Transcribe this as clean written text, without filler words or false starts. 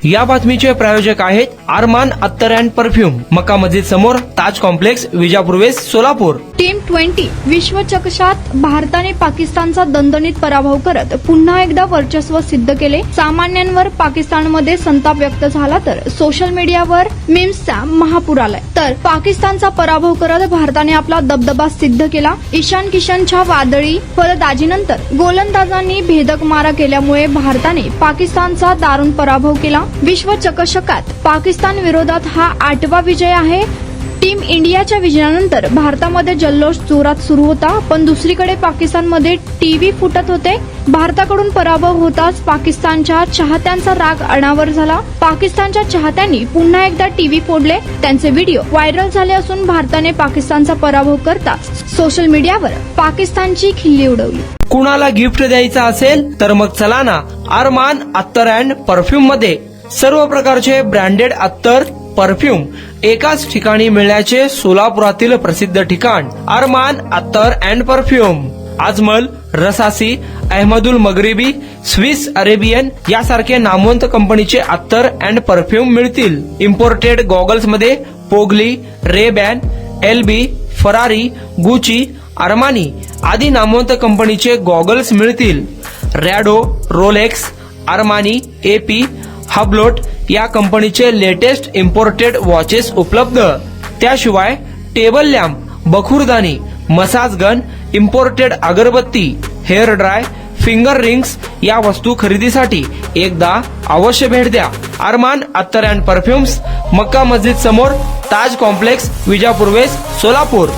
या बातमीचे प्रायोजक आहेत अरमान अत्तर अँड परफ्यूम, मक्का मस्जिद समोर, Taj complex, Vijapur west, Solapur. T20 विश्वचषकात भारताने पाकिस्तानचा दणदणीत पराभव करत पुन्हा एकदा वर्चस्व सिद्ध केले. सामान्यांवर पाकिस्तानमध्ये संताप व्यक्त झाला तर सोशल मीडियावर मीम्सचा महापूर आलाय. तर पाकिस्तानचा पराभव करत भारताने आपला दबदबा सिद्ध केला. ईशान किशनच्या वादळी फलंदाजीनंतर गोलंदाजांनी भेदक मारा केल्यामुळे भारताने पाकिस्तानचा दारुण पराभव केला. विश्वचषकात पाकिस्तान विरोधात हा 8वा विजय आहे. टीम इंडियाच्या विजयानंतर भारतामध्ये जल्लोष जोरात सुरू होता, पण दुसरीकडे पाकिस्तानमध्ये टीव्ही फुटत होते. भारताकडून पराभव होताच पाकिस्तानच्या चाहत्यांचा राग अनावर झाला. पाकिस्तानच्या चाहत्यांनी पुन्हा एकदा टीव्ही फोडले. त्यांचे व्हिडिओ व्हायरल झाले असून भारताने पाकिस्तानचा पराभव करताच सोशल मीडियावर पाकिस्तानची खिल्ली उडवली. कुणाला गिफ्ट द्यायचा असेल तर मग चला ना अरमान अत्तर अँड परफ्यूम मध्ये. सर्व प्रकारचे ब्रँडेड अत्तर परफ्यूम एकाच ठिकाणी मिळण्याचे सोलापुरातील प्रसिद्ध ठिकाण Armaan Attar and perfume. Ajmal, Rasasi, Ahmedul Maghribi, Swiss Arabian यासारखे नामवंत कंपनीचे अत्तर अँड परफ्यूम मिळतील. इम्पोर्टेड गॉगल्स मध्ये पोगली, Ray Ban, LB, Ferrari, Gucci, Armani आदी नामवंत कंपनीचे गॉगल्स मिळतील. Rado, Rolex, Armani, AP, Hublot या कंपनीचे लेटेस्ट इम्पोर्टेड वॉचेस उपलब्ध. त्याशिवाय टेबल लॅम्प, बखुरदानी, मसाज गन, इम्पोर्टेड अगरबत्ती, हेअर ड्राय, फिंगर रिंग्स या वस्तू खरेदीसाठी एकदा अवश्य भेट द्या. अरमान अत्तर अँड परफ्यूम्स, मक्का मस्जिद समोर, ताज कॉम्प्लेक्स, विजापूर वेस्ट, सोलापूर.